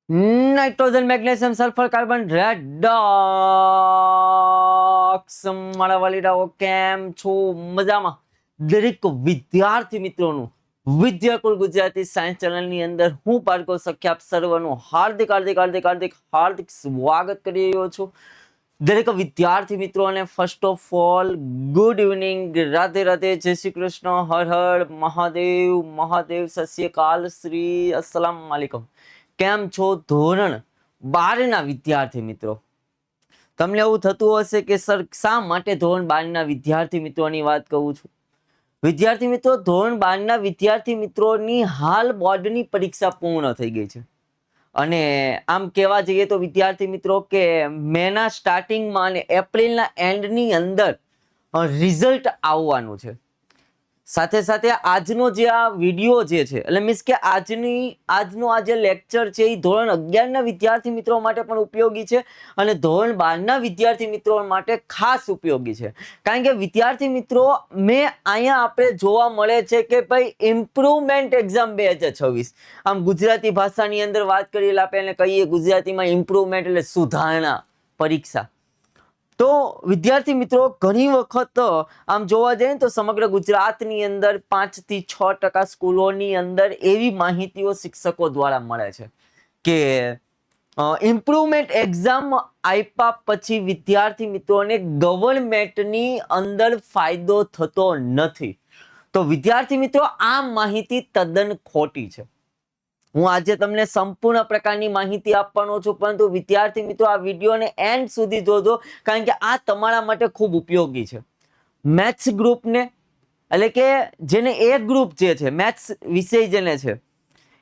Nitrogen, magnesium, sulphur, carbon, redox. મારા વાલીડાઓ કેમ છો? મજામાં? દરેક વિદ્યાર્થી મિત્રોનું વિદ્યાકુલ ગુજરાતી સાયન્સ ચેનલની અંદર હું પાર્કો સખ્ય આપ સર્વનું હાર્દિક હાર્દિક હાર્દિક હાર્દિક હાર્દિક સ્વાગત કરી રહ્યો છું. દરેક વિદ્યાર્થી મિત્રોને first of all good evening, Radhe Radhe, જય શ્રી કૃષ્ણ, હર હર મહાદેવ, મહાદેવ, સત શ્રી અકાલ, શ્રી અસલામ વાલેકુમ. કેમ છો ધોરણ 12 ના વિદ્યાર્થી મિત્રો? તમને એવું થતું હશે કે સર શા માટે ધોરણ 12 ના વિદ્યાર્થી મિત્રોની વાત કહું છું? વિદ્યાર્થી મિત્રો, ધોરણ 12 ના વિદ્યાર્થી મિત્રોની હાલ બોર્ડની પરીક્ષા પૂર્ણ થઈ ગઈ છે અને આમ કહેવા જઈએ તો વિદ્યાર્થી મિત્રો કે મેના સ્ટાર્ટિંગમાં અને એપ્રિલના એન્ડની અંદર રિઝલ્ટ આવવાનું છે. સાથે સાથે આજનો જે આ વિડીયો જે છે એટલે મીન્સ કે આજનો આ જે લેક્ચર છે એ ધોરણ 11 ના વિદ્યાર્થી મિત્રો માટે પણ ઉપયોગી છે અને ધોરણ 12 ના વિદ્યાર્થી મિત્રો માટે ખાસ ઉપયોગી છે. કારણ કે વિદ્યાર્થી મિત્રો અહીંયા આપણે જોવા મળે છે કે ભાઈ ઇમ્પ્રુવમેન્ટ એક્ઝામ 2026, આમ ગુજરાતી ભાષાની અંદર વાત કરીએ એટલે આપણે એને કહીએ ગુજરાતીમાં ઇમ્પ્રુવમેન્ટ એટલે સુધારણા પરીક્ષા. તો વિદ્યાર્થી મિત્રો, ઘણી વખત આમ જોવા જઈએ તો સમગ્ર ગુજરાતની અંદર 5 થી 6% સ્કૂલોની અંદર એવી માહિતીઓ શિક્ષકો દ્વારા મળે છે કે ઇમ્પ્રુવમેન્ટ એક્ઝામ આપ્યા પછી વિદ્યાર્થી મિત્રોને ગવર્મેન્ટની અંદર ફાયદો થતો નથી. તો વિદ્યાર્થી મિત્રો, આ માહિતી તદ્દન ખોટી છે. હું આજે તમને સંપૂર્ણ પ્રકારની માહિતી આપવાનો છું, પરંતુ વિદ્યાર્થી મિત્રો આ વિડીયોને એન્ડ સુધી જોજો, કારણ કે આ તમારા માટે ખૂબ ઉપયોગી છે. મેથ્સ ગ્રુપને એટલે કે જેને એ ગ્રુપ જે છે મેથ્સ વિષય જેને છે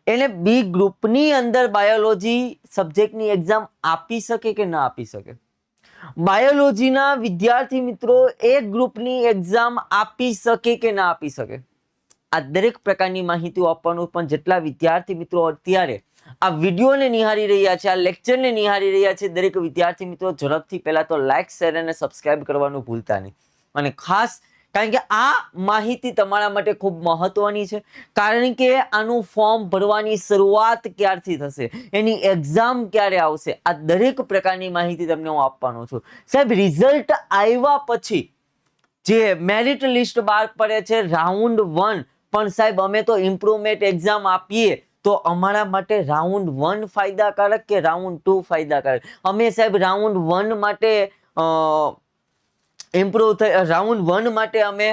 એને બી ગ્રુપની અંદર બાયોલોજી સબ્જેક્ટની એક્ઝામ આપી શકે કે ના આપી શકે? બાયોલોજીના વિદ્યાર્થી મિત્રો એ ગ્રુપની એક્ઝામ આપી શકે કે ના આપી શકે? આ દરેક પ્રકારની માહિતીઓ આપવાનું, પણ જેટલા વિદ્યાર્થી મિત્રો અત્યારે આ વિડીયોને નિહાળી રહ્યા છે, આ લેક્ચરને નિહાળી રહ્યા છે, દરેક વિદ્યાર્થી મિત્રો ઝડપથી પહેલા તો લાઈક, શેર અને સબસ્ક્રાઇબ કરવાનું ભૂલતા નહીં. અને ખાસ કારણ કે આ માહિતી તમારા માટે ખૂબ મહત્વની છે, કારણ કે આનું ફોર્મ ભરવાની શરૂઆત ક્યારથી થશે, એની એક્ઝામ ક્યારે આવશે, આ દરેક પ્રકારની માહિતી તમને હું આપવાનો છું. સાહેબ, રિઝલ્ટ આવ્યા પછી જે મેરિટ લિસ્ટ બહાર પડે છે રાઉન્ડ 1, પણ સાહેબ અમે તો ઇમ્પ્રુવમેન્ટ એક્ઝામ આપીએ તો અમારા માટે રાઉન્ડ 1 ફાયદાકારક કે રાઉન્ડ 2 ફાયદાકારક? અમે સાહેબ રાઉન્ડ 1 માટે રાઉન્ડ 1 માટે અમે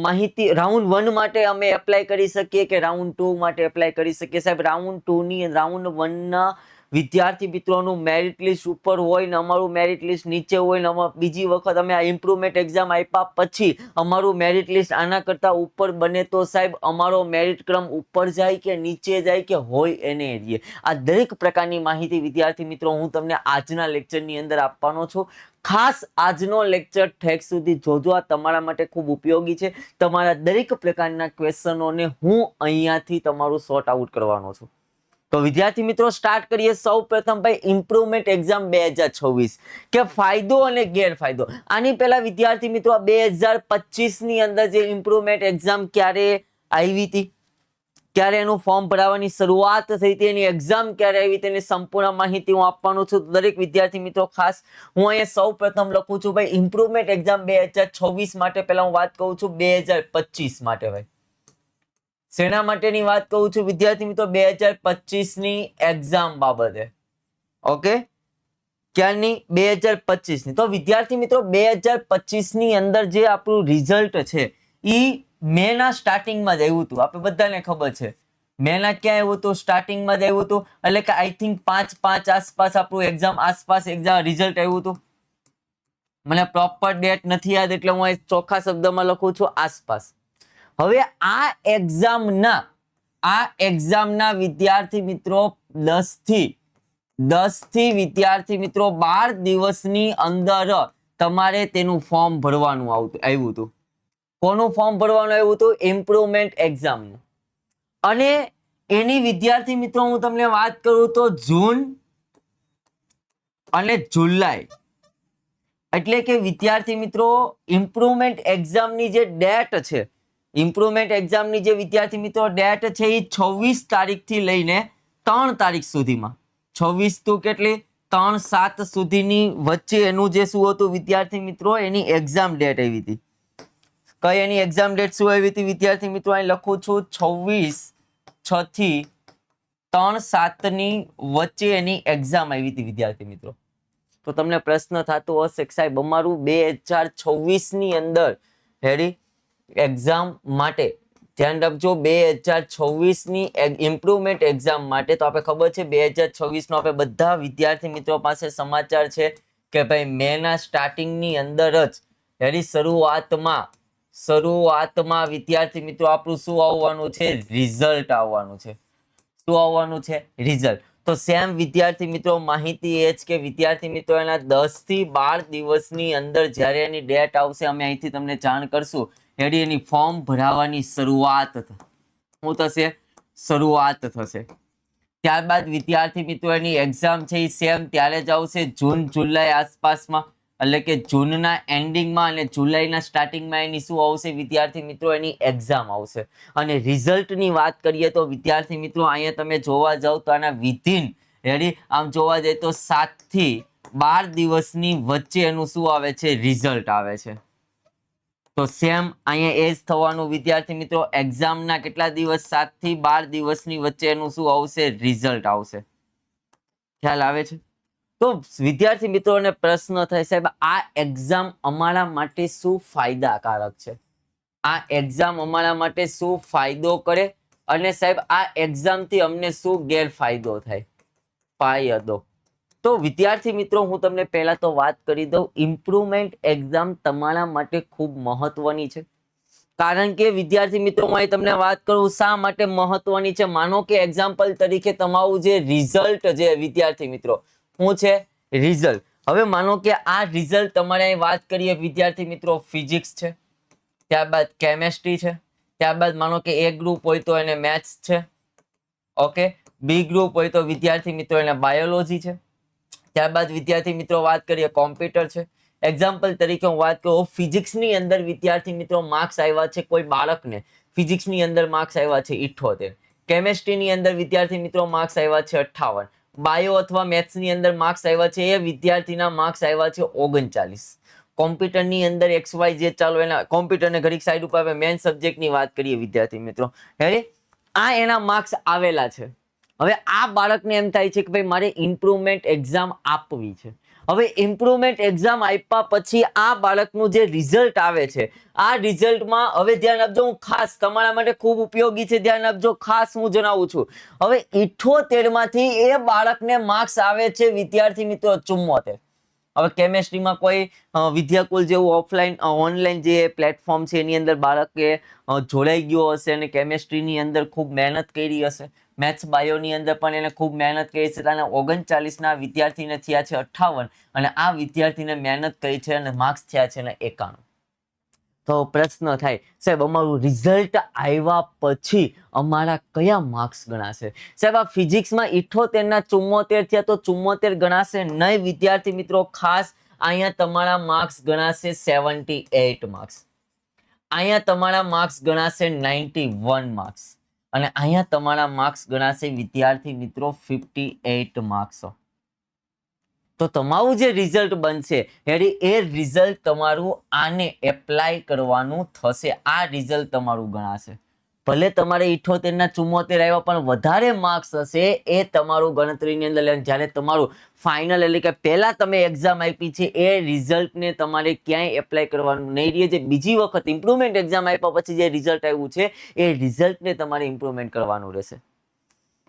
માહિતી રાઉન્ડ 1 માટે અમે એપ્લાય કરી શકીએ કે રાઉન્ડ 2 માટે એપ્લાય કરી શકીએ? સાહેબ, રાઉન્ડ 1 ના વિદ્યાર્થી મિત્રોનું મેરિટ લિસ્ટ ઉપર હોય ને અમારું મેરિટ લિસ્ટ નીચે હોય ને બીજી વખત અમે આ ઇમ્પ્રુવમેન્ટ એક્ઝામ આપ્યા પછી અમારું મેરિટ લિસ્ટ આના કરતા ઉપર બને તો સાહેબ અમારો મેરિટ ક્રમ ઉપર જાય કે નીચે જાય કે હોય એને એરિયે? આ દરેક પ્રકારની માહિતી વિદ્યાર્થી મિત્રો હું તમને આજના લેક્ચરની અંદર આપવાનો છું. ખાસ આજનો લેક્ચર ઠેક સુધી જોજો, આ તમારા માટે ખૂબ ઉપયોગી છે. તમારા દરેક પ્રકારના ક્વેશ્ચનોને હું અહીંયાથી તમારું સોર્ટ આઉટ કરવાનો છું. તો વિદ્યાર્થી મિત્રો, સ્ટાર્ટ કરીએ. સૌ પ્રથમ ભાઈ ઇમ્પ્રુવમેન્ટ એક્ઝામ 2026 કે ફાયદો અને ગેરફાયદો. આની પહેલા વિદ્યાર્થી મિત્રો 2025 ની અંદર જે ઇમ્પ્રુવમેન્ટ એક્ઝામ ક્યારે આવી હતી, ક્યારે એનું ફોર્મ ભરાવાની શરૂઆત થઈ હતી, એની એક્ઝામ ક્યારે આવી તેની સંપૂર્ણ માહિતી હું આપવાનું છું. દરેક વિદ્યાર્થી મિત્રો ખાસ હું અહીંયા સૌ પ્રથમ લખું છું ભાઈ ઇમ્પ્રુવમેન્ટ એક્ઝામ 2026 માટે. પહેલા હું વાત કરું છું 2025 માટે. ભાઈ શેના માટેની વાત કહું છું વિદ્યાર્થી મિત્રો? 2025 ની એક્ઝામ બાબતે. ઓકે, ક્યારની? 2025 ની. તો વિદ્યાર્થી મિત્રો 2025 ની અંદર જે આપણું રિઝલ્ટ છે એ મેના સ્ટાર્ટિંગમાં જ આવ્યું હતું. આપણે બધાને ખબર છે મેના ક્યાં આવ્યું હતું? સ્ટાર્ટિંગમાં જ આવ્યું હતું. એટલે કે આઈ થિંક 5/5 આસપાસ આપણું એક્ઝામ રિઝલ્ટ આવ્યું હતું. મને પ્રોપર ડેટ નથી યાદ એટલે હું ચોખ્ખા શબ્દમાં લખું છું આસપાસ. હવે આ એક્ઝામના વિદ્યાર્થી મિત્રો 10 થી વિદ્યાર્થી મિત્રો 12 દિવસની અંદર તમારે તેનું ફોર્મ ભરવાનું આવ્યું હતું. કોનું ફોર્મ ભરવાનું આવ્યું હતું? ઇમ્પ્રુવમેન્ટ એક્ઝામનું. અને એની વિદ્યાર્થી મિત્રો હું તમને વાત કરું તો જૂન અને જુલાઈ, એટલે કે વિદ્યાર્થી મિત્રો ઇમ્પ્રુવમેન્ટ એક્ઝામની જે ડેટ છે, ઇમ્પ્રુવમેન્ટ એક્ઝામની જે વિદ્યાર્થી મિત્રો ડેટ છે એ 26 તારીખથી લઈને 3 તારીખ સુધીમાં 26 તો કેટલી 3-7 સુધીની વચ્ચે એનું જે શું હતું વિદ્યાર્થી મિત્રો, એની એક્ઝામ ડેટ આવી હતી. કઈ એની એક્ઝામ ડેટ શું આવી હતી વિદ્યાર્થી મિત્રો? અહીં લખું છું 26/6 થી 3-7 ની વચ્ચે એની એક્ઝામ આવી હતી વિદ્યાર્થી મિત્રો. તો તમને પ્રશ્ન થતો હશે કે સાહેબ અમારું 2026 ની અંદર રેડી એક્ઝામ માટે ધ્યાન રાખજો, 2026 ની ઇમ્પ્રુવમેન્ટ એક્ઝામ માટે તો આપણે ખબર છે 2026 નો આપણે બધા વિદ્યાર્થી મિત્રો પાસે સમાચાર છે કે ભાઈ મેના સ્ટાર્ટિંગ ની અંદર જ રેડી શરૂઆતમાં વિદ્યાર્થી મિત્રો આપણું શું આવવાનું છે? રિઝલ્ટ આવવાનું છે. શું આવવાનું છે? રિઝલ્ટ. તો સેમ વિદ્યાર્થી મિત્રો માહિતી એ જ કે વિદ્યાર્થી મિત્રો એના 10 થી 12 દિવસની અંદર જ્યારે એની ડેટ આવશે અમે અહીંથી તમને જાણ કરશું. રેડી એની ફોર્મ ભરાવાની શરૂઆત શું થશે? શરૂઆત થશે. ત્યારબાદ વિદ્યાર્થી મિત્રો એની એક્ઝામ છે એ સેમ ત્યારે જ આવશે જૂન જુલાઈ આસપાસમાં, એટલે કે જૂનના એન્ડિંગમાં અને જુલાઈના સ્ટાર્ટિંગમાં એની શું આવશે વિદ્યાર્થી મિત્રો? એની એક્ઝામ આવશે. અને રિઝલ્ટની વાત કરીએ તો વિદ્યાર્થી મિત્રો અહીંયા તમે જોવા જાવ તો આના વિધિન રેડી આમ જોવા જઈએ તો 7 થી 12 દિવસની વચ્ચે એનું શું આવે છે? રિઝલ્ટ આવે છે. તો સેમ અહીંયા એ જ થવાનું વિદ્યાર્થી મિત્રો, એક્ઝામના કેટલા દિવસ? 7 થી 12 દિવસની વચ્ચે એનું શું આવશે? રિઝલ્ટ આવશે. ખ્યાલ આવે છે? તો વિદ્યાર્થી મિત્રોને પ્રશ્ન થાય સાહેબ આ એક્ઝામ અમારા માટે શું ફાયદાકારક છે? આ એક્ઝામ અમારા માટે શું ફાયદો કરે અને સાહેબ આ એક્ઝામથી અમને શું ગેરફાયદો થાય? ફાયદો. તો વિદ્યાર્થી મિત્રો હું તમને પહેલા તો વાત કરી દઉં, ઇમ્પ્રુવમેન્ટ એક્ઝામ તમારા માટે ખૂબ મહત્વની છે. કારણ કે વિદ્યાર્થી મિત્રો હું તમને વાત કરું શા માટે મહત્વની છે. માનો કે એક્ઝામ્પલ તરીકે તમારું જે રિઝલ્ટ છે વિદ્યાર્થી મિત્રો, શું છે? રિઝલ્ટ. હવે માનો કે આ રિઝલ્ટ તમારે વાત કરીએ વિદ્યાર્થી મિત્રો ફિઝિક્સ છે, ત્યારબાદ કેમેસ્ટ્રી છે, ત્યારબાદ માનો કે એ ગ્રુપ હોય તો એને મેથ્સ છે, ઓકે, બી ગ્રુપ હોય તો વિદ્યાર્થી મિત્રો એને બાયોલોજી છે, ત્યારબાદ વિદ્યાર્થી મિત્રો વાત કરીએ કોમ્પ્યુટર છે. એક્ઝામ્પલ તરીકે હું વાત કરું ફિઝિક્સની અંદર વિદ્યાર્થી મિત્રો માર્ક્સ આવ્યા છે કોઈ બાળકને ફિઝિક્સની અંદર માર્ક્સ આવ્યા છે 78, કેમેસ્ટ્રીની અંદર વિદ્યાર્થી મિત્રો માર્ક્સ આવ્યા છે 58, બાયો અથવા મેથ્સની અંદર માર્ક્સ આવ્યા છે એ વિદ્યાર્થીના માર્ક્સ આવ્યા છે 39. કોમ્પ્યુટરની અંદર XYZ ચાલો એના કોમ્પ્યુટરને ઘડીક સાઈડ ઉપર મેઇન સબ્જેક્ટની વાત કરીએ વિદ્યાર્થી મિત્રો, આ એના માર્ક્સ આવેલા છે. હવે આ બાળકને એમ થાય છે કે ભાઈ મારે ઇમ્પ્રુવમેન્ટ એક્ઝામ આપવી છે. હવે ઇમ્પ્રુવમેન્ટ એક્ઝામ આપ્યા પછી આ બાળકનું જે રિઝલ્ટ આવે છે આ રિઝલ્ટમાં હવે ધ્યાન આપજો, હું ખાસ તમારા માટે ખૂબ ઉપયોગી છે, ધ્યાન આપજો, ખાસ હું જણાવું છું. હવે 78 માંથી એ બાળકને માર્ક્સ આવે છે વિદ્યાર્થી મિત્રો 74. હવે કેમેસ્ટ્રીમાં કોઈ વિદ્યાકુલ જેવું ઓફલાઈન ઓનલાઈન જે પ્લેટફોર્મ છે એની અંદર બાળકે જોડાઈ ગયો હશે અને કેમેસ્ટ્રીની અંદર ખૂબ મહેનત કરી હશે, મેથ્સ બાયોની અંદર પણ એને ખૂબ મહેનત કરી છે. અને 39ના વિદ્યાર્થીને થયા છે 58 અને આ વિદ્યાર્થીને મહેનત કરી છે અને માર્ક્સ થયા છે ને 91. તો પ્રશ્ન થાય સાહેબ અમારું રિઝલ્ટ આવ્યા પછી અમારા કયા માર્ક્સ ગણાશે? સાહેબ આ ફિઝિક્સમાં 78 ના 74 થયા તો 74 ગણાશે નહીં વિદ્યાર્થી મિત્રો. ખાસ અહીંયા તમારા માર્ક્સ ગણાશે 78 માર્ક્સ, અહીંયા તમારા માર્ક્સ ગણાશે 91 માર્ક્સ અને અહીંયા તમારા માર્ક્સ ગણાશે વિદ્યાર્થી મિત્રો 58 માર્ક્સ. તો તમારું જે રિઝલ્ટ બનશે એ રિઝલ્ટ તમારું આને એપ્લાય કરવાનું થશે, આ રિઝલ્ટ તમારું ગણાશે. ભલે તમારે 78 ના 74 આવ્યા પણ વધારે માર્ક્સ હશે એ તમારું ગણતરીની અંદર જ્યારે તમારું ફાઇનલ એટલે કે પહેલા તમે એક્ઝામ આપી છે એ રિઝલ્ટને તમારે ક્યાંય એપ્લાય કરવાનું નહીં રહે. જે બીજી વખત ઇમ્પ્રુવમેન્ટ એક્ઝામ આપ્યા પછી જે રિઝલ્ટ આવ્યું છે એ રિઝલ્ટને તમારે ઇમ્પ્રુવમેન્ટ કરવાનું રહેશે.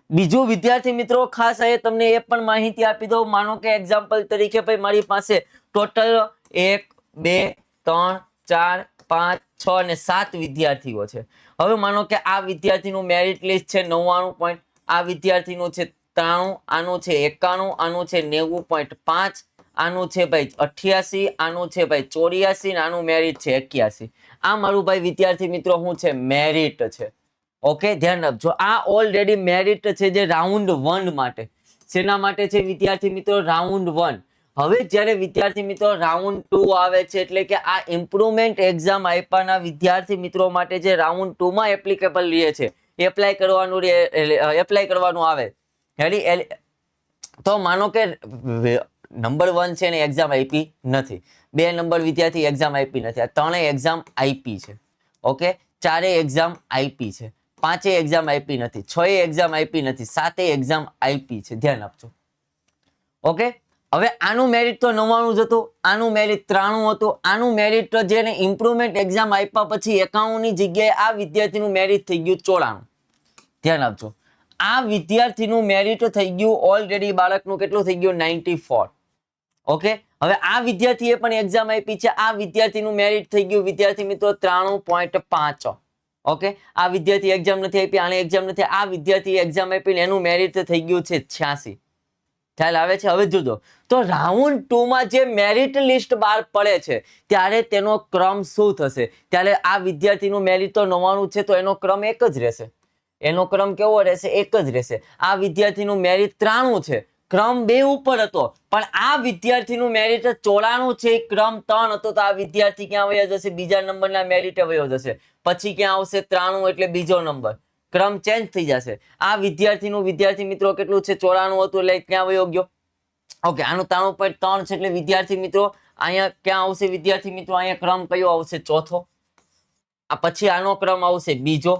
બીજું વિદ્યાર્થી મિત્રો ખાસ એ તમને એ પણ માહિતી આપી દઉં, માનો કે એક્ઝામ્પલ તરીકે ભાઈ મારી પાસે ટોટલ 1 2 3 4 5 6 અને 7 વિદ્યાર્થીઓ છે. હવે માનો કે આ વિદ્યાર્થીનું મેરિટ લિસ્ટ છે 99 પોઈન્ટ, આ વિદ્યાર્થીનું છે 93, આનું છે 91, આનું છે 90.5, આનું છે ભાઈ 88, આનું છે ભાઈ 84 અને આનું મેરિટ છે 81. આ મારું ભાઈ વિદ્યાર્થી મિત્રો શું છે? મેરિટ છે. ઓકે, ધ્યાન રાખજો આ ઓલરેડી મેરિટ છે જે રાઉન્ડ 1 માટે. શેના માટે છે વિદ્યાર્થી મિત્રો? રાઉન્ડ 1. હવે જ્યારે વિદ્યાર્થી મિત્રો રાઉન્ડ 2 આવે છે એટલે કે આ ઇમ્પ્રુવમેન્ટ એક્ઝામ આપ્યાના વિદ્યાર્થી મિત્રો માટે જે રાઉન્ડ 2 માં એપ્લિકેબલ રહે છે, એપ્લાય કરવાનું આવે તો માનો કે નંબર 1 છે ને એક્ઝામ આપી નથી, 2 નંબર વિદ્યાર્થી એક્ઝામ આપી નથી, આ ત્રણેય એક્ઝામ આપી છે. ઓકે, 4 એક્ઝામ આપી છે, 5 એક્ઝામ આપી નથી, 6 એક્ઝામ આપી નથી, 7 એક્ઝામ આપી છે. ધ્યાન આપજો. ઓકે, હવે આનું મેરિટ તો 99 જ હતું, આનું મેરિટ 93 હતું, આનું મેરિટ તો જેને ઇમ્પ્રુવમેન્ટ એક્ઝામ આપ્યા પછી 91 ની જગ્યાએ આ વિદ્યાર્થીનું મેરિટ થઈ ગયું 94. ધ્યાન આપજો, આ વિદ્યાર્થીનું મેરિટ થઈ ગયું ઓલરેડી બાળકનું કેટલું થઈ ગયું 94. ઓકે, હવે આ વિદ્યાર્થીએ પણ એક્ઝામ આપી છે, આ વિદ્યાર્થીનું મેરિટ થઈ ગયું વિદ્યાર્થી મિત્રો 93.5. ઓકે, આ વિદ્યાર્થી એક્ઝામ નથી આપી, આને એક્ઝામ નથી, આ વિદ્યાર્થીએ એક્ઝામ આપીને એનું મેરિટ થઈ ગયું છે 86. ખ્યાલ આવે છે? હવે જોજો, તો રાઉન્ડ 2 માં જે મેરિટ લિસ્ટ બહાર પડે છે ત્યારે તેનો ક્રમ શું થશે? ત્યારે આ વિદ્યાર્થીનું મેરિટ તો 99 છે, તો એનો ક્રમ એક જ રહેશે. એનો ક્રમ કેવો રહેશે? એક જ રહેશે. આ વિદ્યાર્થીનું મેરિટ 93 છે, ક્રમ 2 ઉપર હતો, પણ આ વિદ્યાર્થીનું મેરિટ 94 છે, ક્રમ 3 હતો, તો આ વિદ્યાર્થી ક્યાં વયો જશે? બીજા નંબરના મેરિટે વયો જશે. પછી ક્યાં આવશે? 93 એટલે બીજો નંબર. ક્રમ ચેન્જ થઈ જશે. આ વિદ્યાર્થીનું વિદ્યાર્થી મિત્રો કેટલું છે? 94 હતું, એટલે ક્યાં વયો ગયો? ઓકે, આનું 93.3 છે, એટલે વિદ્યાર્થી મિત્રો અહીંયા ક્યાં આવશે? વિદ્યાર્થી મિત્રો અહીંયા ક્રમ કયો આવશે? ચોથો. આ પછી આનો ક્રમ આવશે બીજો.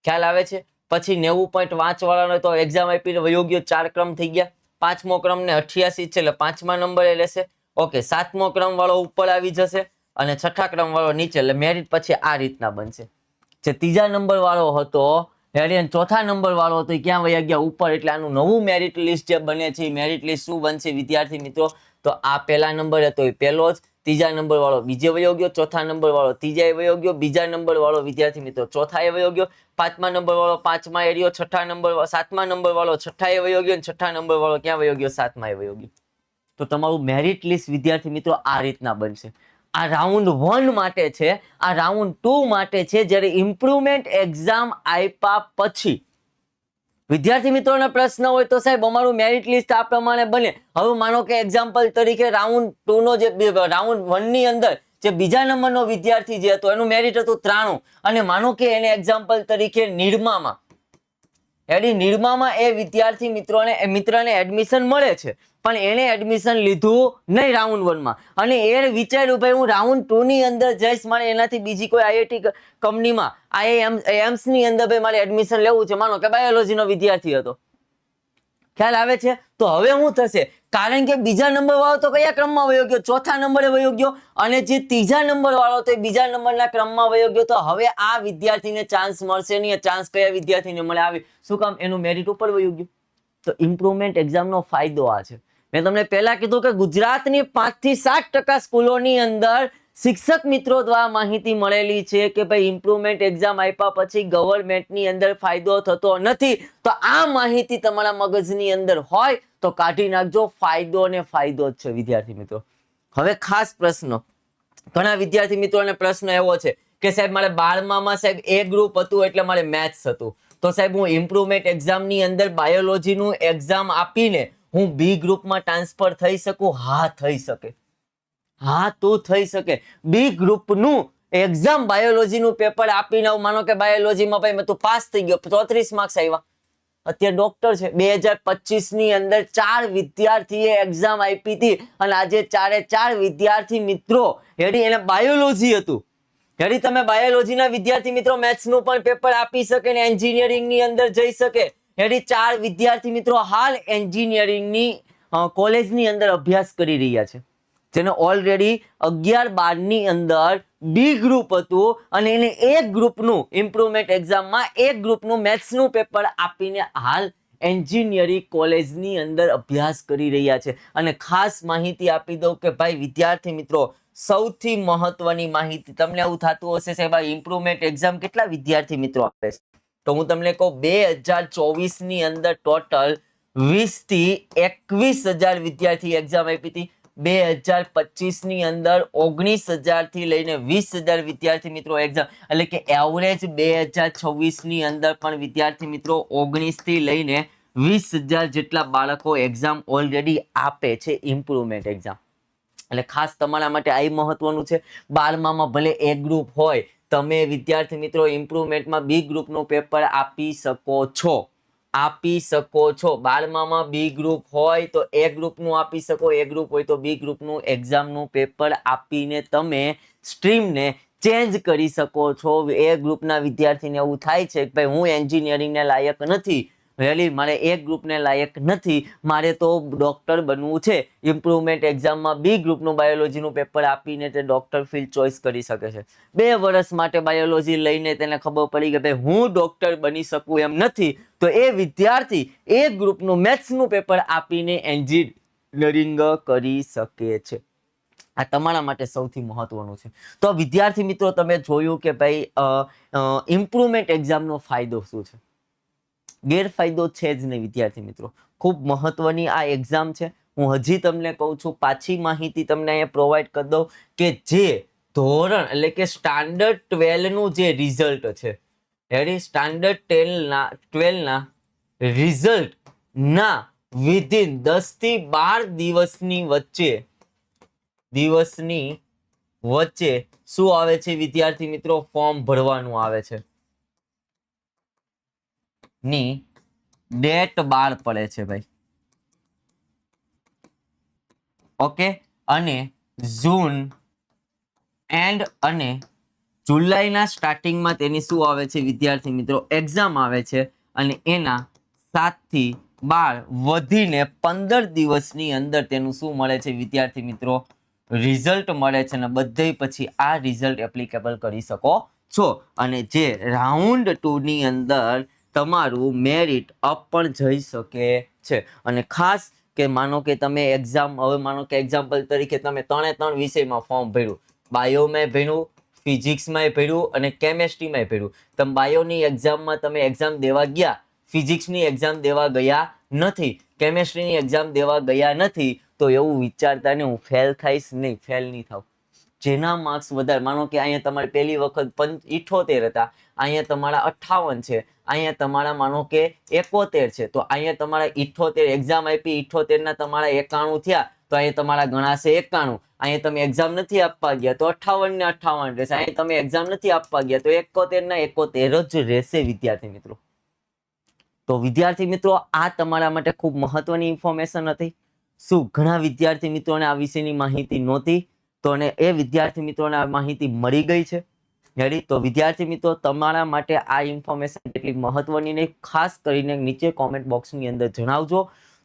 ખ્યાલ આવે છે? પછી 90.5 વાળાનો તો એક્ઝામ આપીને વયો ગયો, 4 ક્રમ થઈ ગયા. 5મો ક્રમ ને 88 છે, એટલે 5મા નંબરે રહેશે. ઓકે, 7મો ક્રમ વાળો ઉપર આવી જશે અને 6થા ક્રમ વાળો નીચે, એટલે મેરિટ પછી આ રીતના બનશે. જે 3જા નંબર વાળો હતો અને 4થા નંબર વાળો હતો, ક્યાં વયા ગયા? ઉપર. એટલે આનું નવું મેરિટ લિસ્ટ જે બને છે, મેરિટ લિસ્ટ શું બનશે વિદ્યાર્થી મિત્રો? તો આ પહેલા નંબર હતો એ પહેલો જ, 3જા નંબર વાળો બીજે વયો ગયો, 4થા નંબર વાળો ત્રીજાએ વયો ગયો, બીજા નંબર વાળો વિદ્યાર્થી મિત્રો ચોથાએ વયો ગયો, 5મા નંબર વાળો 5મા એ રહ્યો, 7મા નંબર વાળો 6થા વયો ગયો, અને 6થા નંબર વાળો ક્યાં વયો ગયો? 7મા વયો ગયો. તો તમારું મેરિટ લિસ્ટ વિદ્યાર્થી મિત્રો આ રીતના બનશે. આ રાઉન્ડ 1 માટે છે, આ રાઉન્ડ 2 માટે છે, જ્યારે ઇમ્પ્રુવમેન્ટ એક્ઝામ આપ્યા પછી વિદ્યાર્થી મિત્રોના પ્રશ્ન હોય તો સાહેબ અમારું મેરિટ લિસ્ટ આ પ્રમાણે બને. હવે માનો કે એક્ઝામ્પલ તરીકે રાઉન્ડ 2 નો જે રાઉન્ડ 1 ની અંદર જે બીજા નંબરનો વિદ્યાર્થી જે હતો એનું મેરિટ હતું 93, અને માનો કે એને એક્ઝામ્પલ તરીકે નિરમામાં એ વિદ્યાર્થી મિત્રને એડમિશન મળે છે, પણ એને એડમિશન લીધું નહીં રાઉન્ડ 1 માં, અને એ વિચાર્યું ભાઈ હું રાઉન્ડ 2 ની અંદર જઈશ, મારે એનાથી બીજી કોઈ આઈઆઈટી કંપનીમાં એમ્સ ની અંદર ભાઈ મારે એડમિશન લેવું છે. માનો કે બાયોલોજીનો વિદ્યાર્થી હતો. ખ્યાલ આવે છે? તો હવે શું થશે? કારણ કે બીજા નંબર વાળો તો કયા ક્રમમાં વયો ગયો? 4થા નંબરે વયો ગયો, અને જે 3જા નંબર વાળો તો બીજા નંબરના ક્રમમાં વયો ગયો. તો હવે આ વિદ્યાર્થીને ચાન્સ મળશે નહીં. ચાન્સ કયા વિદ્યાર્થીને મળે? આવી. શું કામ? એનું મેરિટ ઉપર વયું ગયું. તો ઇમ્પ્રુવમેન્ટ એક્ઝામનો ફાયદો આ છે. મેં તમને પહેલા કીધું કે ગુજરાતની 5 થી 7% સ્કૂલોની અંદર શિક્ષક મિત્રો દ્વારા માહિતી મળેલી છે કે ભાઈ ઇમ્પ્રુવમેન્ટ એક્ઝામ આપ્યા પછી ગવર્મેન્ટની અંદર ફાયદો થતો નથી. તો આ માહિતી તમારા મગજની અંદર હોય તો કાઢી નાખજો. ફાયદો ને ફાયદો જ છે વિદ્યાર્થી મિત્રો. હવે ખાસ પ્રશ્ન, ઘણા વિદ્યાર્થી મિત્રોને પ્રશ્ન એવો છે કે સાહેબ મારે 12માં સાહેબ એ ગ્રુપ હતું એટલે મારે મેથ્સ હતું, તો સાહેબ હું ઇમ્પ્રુવમેન્ટ એક્ઝામની અંદર બાયોલોજીનું એક્ઝામ આપીને હું બી ગ્રુપમાં ટ્રાન્સફર થઈ શકું? હા, થઈ શકે. હા, તો થઈ શકે. બી ગ્રુપનું એક્ઝામ બાયોલોજીનું પેપર આપીને માનો કે બાયોલોજીમાં ભાઈ તું પાસ થઈ ગયો, 34 માર્ક્સ આવ્યા, અત્યારે ડોક્ટર છે. 2025 ની અંદર 4 વિદ્યાર્થીએ એક્ઝામ આપી હતી, અને આજે 4 વિદ્યાર્થી મિત્રો એને બાયોલોજી હતું. હેડી તમે બાયોલોજીના વિદ્યાર્થી મિત્રો મેથ્સનું પણ પેપર આપી શકે ને એન્જિનિયરિંગની અંદર જઈ શકે. હેડી 4 વિદ્યાર્થી મિત્રો હાલ એન્જિનિયરિંગની કોલેજની અંદર અભ્યાસ કરી રહ્યા છે, જેને ઓલરેડી 11-12 ની અંદર બી ગ્રુપ હતું, અને એને એક ગ્રુપનું ઇમ્પ્રુવમેન્ટ એક્ઝામમાં એક ગ્રુપનું મેથ્સનું પેપર આપીને હાલ એન્જિનિયરિંગ કોલેજની અંદર અભ્યાસ કરી રહ્યા છે. અને ખાસ માહિતી આપી દઉં કે ભાઈ વિદ્યાર્થી મિત્રો, સૌથી મહત્વની માહિતી, તમને એવું થતું હશે સાહેબ ઇમ્પ્રુવમેન્ટ એક્ઝામ કેટલા વિદ્યાર્થી મિત્રો આપે છે? તો હું તમને કહું 2024 ની અંદર ટોટલ 20 થી 21,000 વિદ્યાર્થી એક્ઝામ આપી હતી. 2025 ની અંદર 19,000 થી લઈને 20,000 વિદ્યાર્થી મિત્રો એક્ઝામ, એટલે કે એવરેજ 2026 ની અંદર પણ વિદ્યાર્થી મિત્રો 19 થી લઈને 20,000 જેટલા બાળકો એક્ઝામ ઓલરેડી આપે છે ઇમ્પ્રુવમેન્ટ એક્ઝામ. એટલે ખાસ તમારા માટે આ મહત્વનું છે. 12માં ભલે એ ગ્રુપ હોય, તમે વિદ્યાર્થી મિત્રો ઇમ્પ્રુવમેન્ટમાં બી ગ્રુપનું પેપર આપી શકો છો. આપી શકો છો. 12માં બી ગ્રુપ હોય તો એ ગ્રુપનું આપી શકો, એ ગ્રુપ હોય તો બી ગ્રુપનું એક્ઝામનું પેપર આપીને તમે સ્ટ્રીમને ચેન્જ કરી શકો છો. એ ગ્રુપના વિદ્યાર્થીને એવું થાય છે કે ભાઈ હું એન્જિનિયરિંગને લાયક નથી, વેલી મારે એ ગ્રુપને લાયક નથી, મારે તો ડોક્ટર બનવું છે. ઇમ્પ્રુવમેન્ટ એક્ઝામમાં બી ગ્રુપનું બાયોલોજીનું પેપર આપીને તે ડોક્ટર ફિલ્ડ ચોઇસ કરી શકે છે. 2 વર્ષ માટે બાયોલોજી લઈને તેને ખબર પડી કે ભાઈ હું ડોક્ટર બની શકું એમ નથી, તો એ વિદ્યાર્થી એ ગ્રુપનું મેથ્સનું પેપર આપીને એન્જિનિયરિંગ કરી શકે છે. આ તમારા માટે સૌથી મહત્વનું છે. તો વિદ્યાર્થી મિત્રો તમે જોયું કે ભાઈ ઇમ્પ્રુવમેન્ટ એક્ઝામનો ફાયદો શું છે, ગેરફાયદો છે જ નહીં. વિદ્યાર્થી મિત્રો ખૂબ મહત્વની આ એક્ઝામ છે. હું હજી તમને કહું છું, પાછી માહિતી તમને અહીંયા પ્રોવાઈડ કરી દઉં કે જે ધોરણ એટલે કે સ્ટાન્ડર્ડ 12 નું જે રિઝલ્ટ છે, એની સ્ટાન્ડર્ડ 12 ના રિઝલ્ટ ના વિધિન 10 થી 12 દિવસની વચ્ચે શું આવે છે વિદ્યાર્થી મિત્રો, ફોર્મ ભરવાનું આવે છે ની ડેટ બહાર પડે છે ભાઈ. ઓકે, અને જૂન એન્ડ અને જુલાઈના સ્ટાર્ટિંગમાં તેની શું આવે છે વિદ્યાર્થી મિત્રો, એક્ઝામ આવે છે. અને એના 7 થી 12 વધીને 15 દિવસની અંદર તેનું શું મળે છે વિદ્યાર્થી મિત્રો, રિઝલ્ટ મળે છે. અને બધે પછી આ રિઝલ્ટ એપ્લિકેબલ કરી શકો છો. અને જે રાઉન્ડ 2 ની અંદર તમારું મેરિટ અપ પણ જઈ શકે છે. અને ખાસ કે માનો કે તમે એક્ઝામ, હવે માનો કે એક્ઝામ્પલ તરીકે તમે 3 વિષયમાં ફોર્મ ભર્યું, બાયોમાં ભર્યું, ફિઝિક્સમાં ભર્યું અને કેમેસ્ટ્રીમાં ભર્યું. તમે બાયોની એક્ઝામમાં તમે એક્ઝામ દેવા ગયા, ફિઝિક્સની એક્ઝામ દેવા ગયા નથી, કેમેસ્ટ્રીની એક્ઝામ દેવા ગયા નથી, તો એવું વિચારતા ને હું ફેલ થઈશ, નહીં, ફેલ નહીં થાવ. જેના માર્ક્સ વધારે, માનો કે અહીંયા તમારે પહેલી વખત 78 હતા, અહીંયા તમારા 58 છે, અહીંયા તમારા માનો કે 71 છે, તો અહીંયા તમારા 78 એક્ઝામ આપી, 78 ના તમારા 91 થયા, તો અહીંયા તમારા ગણાશે 91. અહીંયા તમે એક્ઝામ નથી આપવા ગયા તો 58 ને 58 રહેશે. અહીંયા તમે એક્ઝામ નથી આપવા ગયા તો 71 ના 71 જ રહેશે વિદ્યાર્થી મિત્રો. તો વિદ્યાર્થી મિત્રો આ તમારા માટે ખૂબ મહત્વની ઇન્ફોર્મેશન હતી. શું ઘણા વિદ્યાર્થી મિત્રોને આ વિશેની માહિતી નહોતી, તો અને એ વિદ્યાર્થી મિત્રોને આ માહિતી મળી ગઈ છે. તો વિદ્યાર્થી મિત્રો તમારા માટે આ ઇન્ફોર્મેશન કેટલી મહત્વની નહીં, ખાસ કરીને નીચે કોમેન્ટ બોક્સની અંદર જણાવજો.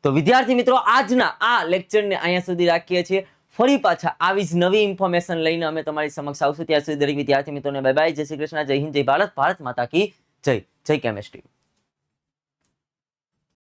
તો વિદ્યાર્થી મિત્રો આજના આ લેક્ચરને અહીંયા સુધી રાખીએ છીએ. ફરી પાછા આવી જ નવી ઇન્ફોર્મેશન લઈને અમે તમારી સમક્ષ આવશું. ત્યાં સુધી દરેક વિદ્યાર્થી મિત્રોને બાય બાય, જય શ્રી કૃષ્ણ, જય હિન્દ, જય ભારત, ભારત માતા કી જય. જય કેમેસ્ટ્રી.